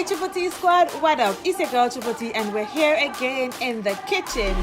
Hey Triple T squad, what up? It's your girl Triple T and we're here again in the kitchen.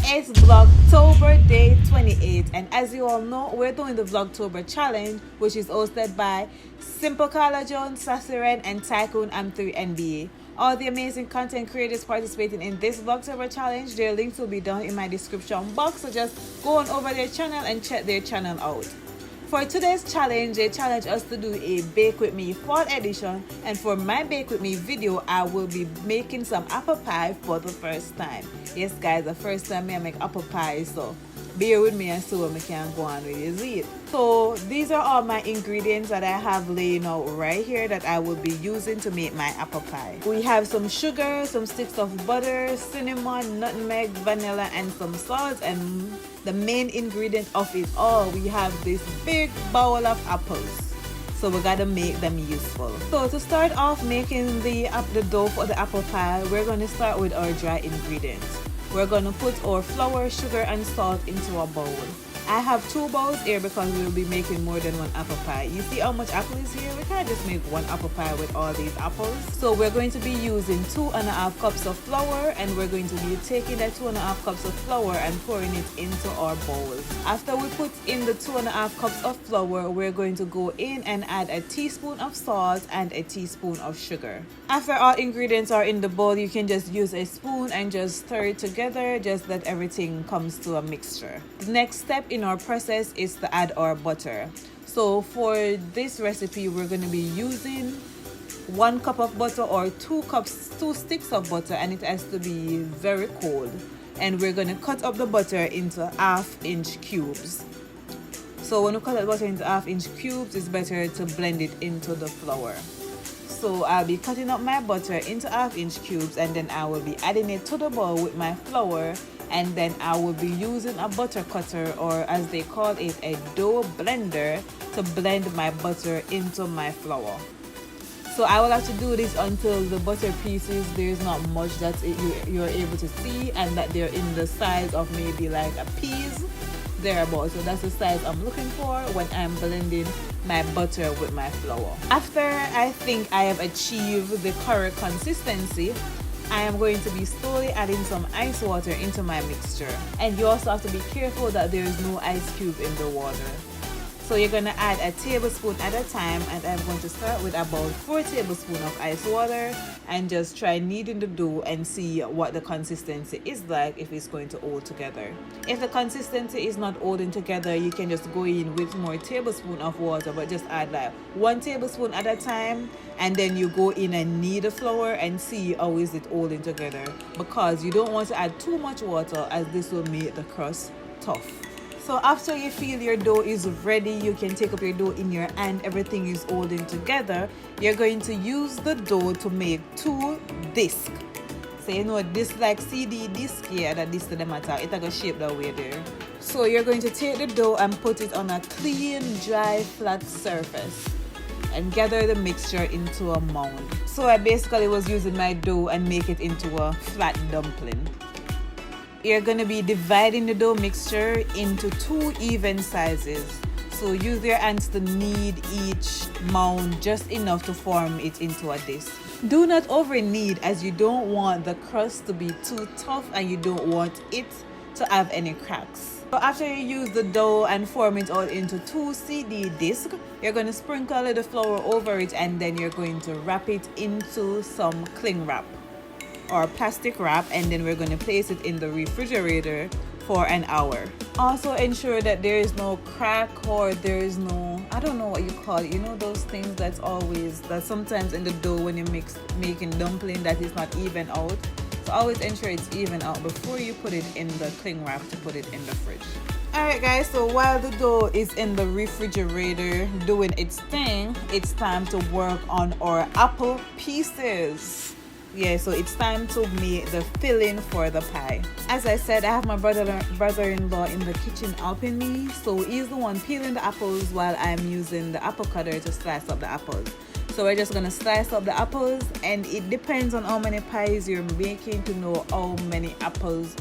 It's Vlogtober day 28, and as you all know, we're doing the Vlogtober challenge, which is hosted by Simple Carla Jones, Sassy Ren, and Tycoon M3 NBA. All the amazing content creators participating in this Vlogtober challenge, their links will be down in my description box, so just go on over their channel and check their channel out. For today's challenge, they challenge us to do a Bake With Me fall edition, and for my Bake With Me video, I will be making some apple pie for the first time. Yes guys, the first time I make apple pie, so bear with me and see what I can go on with it. So these are all my ingredients that I have laying out right here that I will be using to make my apple pie. We have some sugar, some sticks of butter, cinnamon, nutmeg, vanilla, and some salt, and the main ingredient of it all, we have this big bowl of apples. So we gotta make them useful. So to start off making the dough for the apple pie, we're gonna start with our dry ingredients. We're gonna put our flour, sugar, and salt into a bowl. I have 2 bowls here because we'll be making more than 1 apple pie. You see how much apple is here? We can't just make 1 apple pie with all these apples. So we're going to be using 2.5 cups of flour, and we're going to be taking that 2.5 cups of flour and pouring it into our bowls. After we put in the 2.5 cups of flour, we're going to go in and add a teaspoon of salt and a teaspoon of sugar. After all ingredients are in the bowl, you can just use a spoon and just stir it together, just that everything comes to a mixture. The next step in our process is to add our butter. So for this recipe, we're going to be using 1 cup of butter or 2 sticks of butter, and it has to be very cold. And we're going to cut up the butter into 1/2-inch cubes. So when we cut the butter into 1/2-inch cubes, it's better to blend it into the flour. So I'll be cutting up my butter into 1/2-inch cubes, and then I will be adding it to the bowl with my flour, and then I will be using a butter cutter, or as they call it, a dough blender, to blend my butter into my flour. So I will have to do this until the butter pieces, there's not much that you're able to see, and that they're in the size of maybe like a peas thereabout. So that's the size I'm looking for when I'm blending my butter with my flour. After I think I have achieved the correct consistency, I am going to be slowly adding some ice water into my mixture. And you also have to be careful that there is no ice cube in the water. So you're going to add a tablespoon at a time, and I'm going to start with about 4 tablespoons of ice water and just try kneading the dough and see what the consistency is like, if it's going to hold together. If the consistency is not holding together, you can just go in with more tablespoons of water, but just add like 1 tablespoon at a time, and then you go in and knead the flour and see how is it holding together, because you don't want to add too much water, as this will make the crust tough. So after you feel your dough is ready, you can take up your dough in your hand, everything is holding together. You're going to use the dough to make 2 discs. So you know this like CD disc here, that this to the matter, it's gonna shape that way there. So you're going to take the dough and put it on a clean, dry, flat surface and gather the mixture into a mound. So I basically was using my dough and make it into a flat dumpling. You're going to be dividing the dough mixture into 2 even sizes. So use your hands to knead each mound just enough to form it into a disc. Do not over knead, as you don't want the crust to be too tough and you don't want it to have any cracks. So after you use the dough and form it all into 2 CD discs, you're going to sprinkle a little flour over it, and then you're going to wrap it into some cling wrap or plastic wrap, and then we're going to place it in the refrigerator for an hour. Also ensure that there is no crack, or there is no, I don't know what you call it, you know those things that sometimes in the dough when you're making dumpling, that is not even out. So always ensure it's even out before you put it in the cling wrap to put it in the fridge. Alright guys, so while the dough is in the refrigerator doing its thing, it's time to work on our apple pieces. yeah, so it's time to make the filling for the pie. As I said, I have my brother-in-law in the kitchen helping me, so he's the one peeling the apples while I'm using the apple cutter to slice up the apples. So we're just gonna slice up the apples, and it depends on how many pies you're making to know how many apples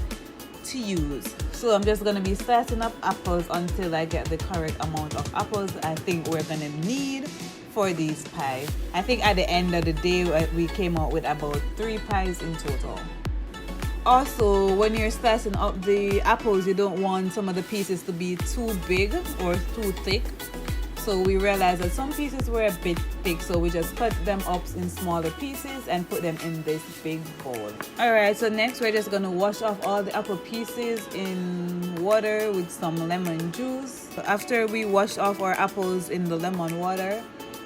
to use. So I'm just gonna be slicing up apples until I get the correct amount of apples I think we're gonna need for these pies. I think at the end of the day we came out with about 3 pies in total. Also, when you're slicing up the apples, you don't want some of the pieces to be too big or too thick. So we realized that some pieces were a bit thick, so we just cut them up in smaller pieces and put them in this big bowl. Alright, so next we're just gonna wash off all the apple pieces in water with some lemon juice. So after we wash off our apples in the lemon water,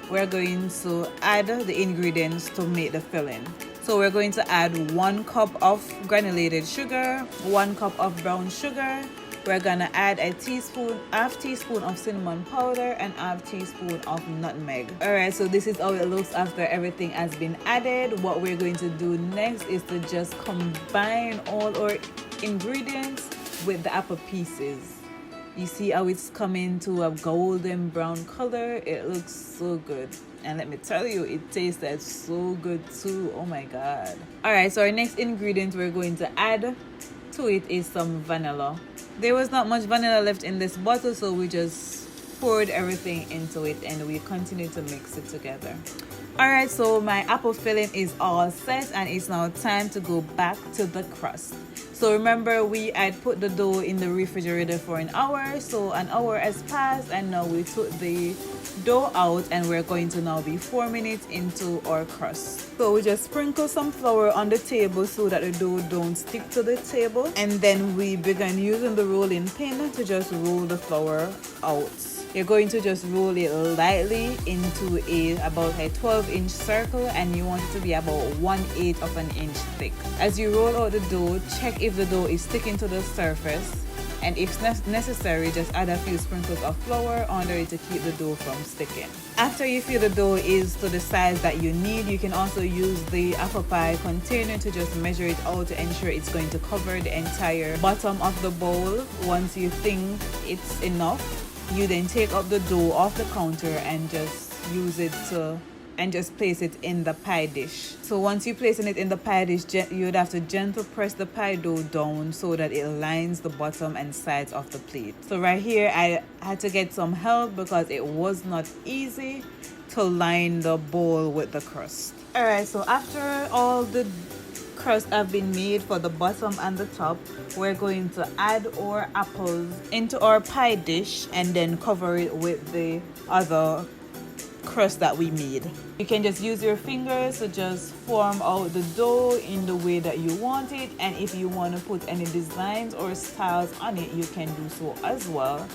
we're going to add the ingredients to make the filling. So we're going to add 1 cup of granulated sugar, 1 cup of brown sugar. We're gonna add a half teaspoon of cinnamon powder and half teaspoon of nutmeg. Alright, so this is how it looks after everything has been added. What we're going to do next is to just combine all our ingredients with the apple pieces. You see how it's coming to a golden brown color? It looks so good. And let me tell you, it tasted so good too. Oh my god. Alright, so our next ingredient we're going to add to it is some vanilla. There was not much vanilla left in this bottle, so we just poured everything into it and we continue to mix it together. Alright, so my apple filling is all set and it's now time to go back to the crust. So remember, we had put the dough in the refrigerator for an hour, so an hour has passed and now we took the dough out and we're going to now be 4 minutes into our crust. So we just sprinkle some flour on the table so that the dough don't stick to the table, and then we began using the rolling pin to just roll the flour out. You're going to just roll it lightly into about a 12-inch circle, and you want it to be about 1/8 of an inch thick. As you roll out the dough, check if the dough is sticking to the surface, and if necessary, just add a few sprinkles of flour under it to keep the dough from sticking. After you feel the dough is to the size that you need, you can also use the apple pie container to just measure it out to ensure it's going to cover the entire bottom of the bowl. Once you think it's enough, you then take up the dough off the counter and just use it and just place it in the pie dish. So once you place it in the pie dish, you'd have to gently press the pie dough down so that it lines the bottom and sides of the plate. So right here I had to get some help because it was not easy to line the bowl with the crust. Alright, so after all the crust have been made for the bottom and the top, we're going to add our apples into our pie dish and then cover it with the other crust that we made. You can just use your fingers to just form out the dough in the way that you want it, and if you want to put any designs or styles on it, you can do so as well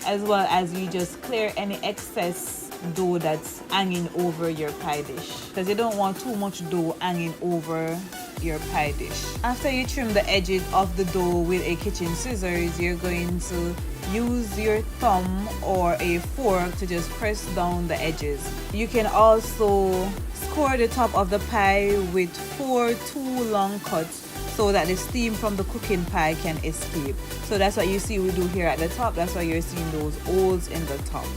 as you just clear any excess dough that's hanging over your pie dish, because you don't want too much dough hanging over your pie dish. After you trim the edges of the dough with a kitchen scissors, you're going to use your thumb or a fork to just press down the edges. You can also score the top of the pie with 4 long cuts so that the steam from the cooking pie can escape. So that's what you see we do here at the top. That's why you're seeing those holes in the top.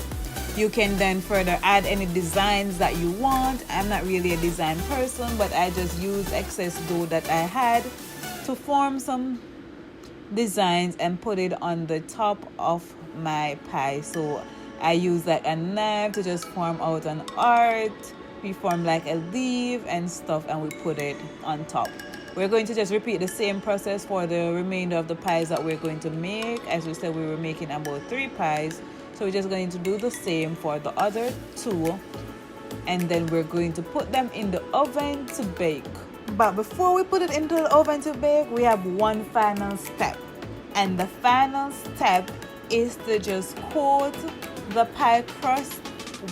You can then further add any designs that you want. I'm not really a design person, but I just used excess dough that I had to form some designs and put it on the top of my pie. So I use like a knife to just form out an art. We form like a leaf and stuff, and we put it on top. We're going to just repeat the same process for the remainder of the pies that we're going to make. As we said, we were making about 3 pies. So we're just going to do the same for the other 2, and then we're going to put them in the oven to bake. But before we put it into the oven to bake, we have one final step, and the final step is to just coat the pie crust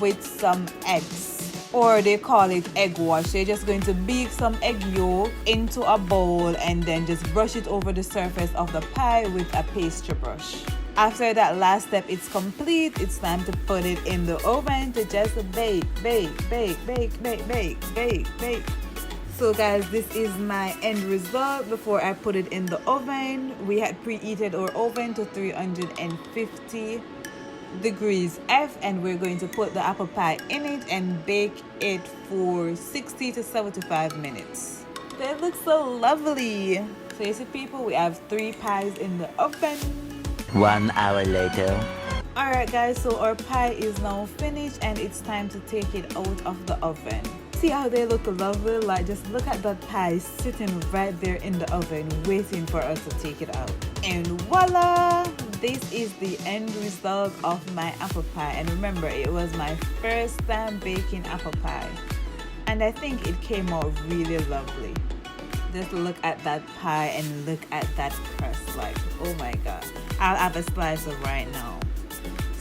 with some eggs, or they call it egg wash. They're just going to beat some egg yolk into a bowl and then just brush it over the surface of the pie with a pastry brush. After that last step is complete, it's time to put it in the oven to just bake So guys, this is my end result before I put it in the oven. We had preheated our oven to 350 degrees F, and we're going to put the apple pie in it and bake it for 60 to 75 minutes. They look so lovely. So you see people, we have 3 pies in the oven. 1 hour later. Alright guys, so our pie is now finished and it's time to take it out of the oven. See how they look lovely? Like, just look at that pie sitting right there in the oven waiting for us to take it out. And voila! This is the end result of my apple pie. And remember, it was my first time baking apple pie. And I think it came out really lovely. Just look at that pie and look at that crust. Like, oh my god. I'll have a slice of right now.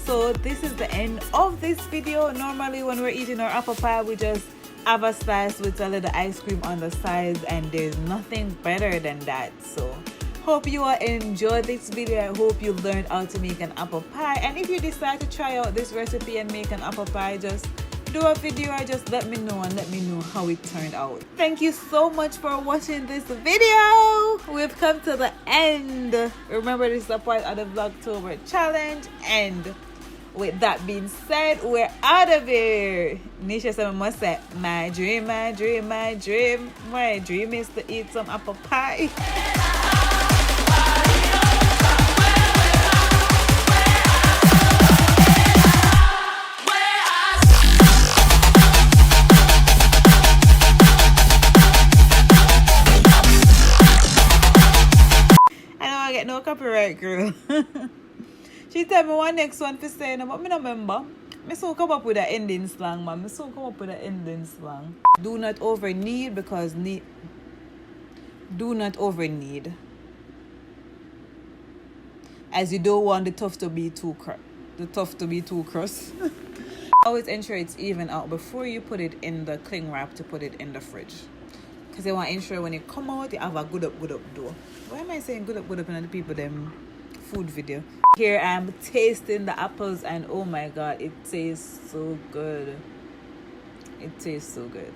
So this is the end of this video. Normally when we're eating our apple pie, we just have a slice with a little ice cream on the sides, and there's nothing better than that. So hope you all enjoyed this video. I hope you learned how to make an apple pie, and if you decide to try out this recipe and make an apple pie, just do a video or just let me know and let me know how it turned out. Thank you so much for watching this video. We've come to the end. Remember, this is a part of the Vlogtober challenge, and with that being said, we're out of here. Nisha said, must say, my dream is to eat some apple pie. I don't want to get no copyright, girl. She tell me one next one for saying, but I don't remember. I so come up with an ending slang, man. Do not over knead, because do not over knead, as you don't want the tough to be too crust. Always ensure it's even out before you put it in the cling wrap to put it in the fridge, because you want to ensure when you come out you have a good up dough. Why am I saying good up in the people them food video? Here I'm tasting the apples, and oh my god, it tastes so good. It tastes so good.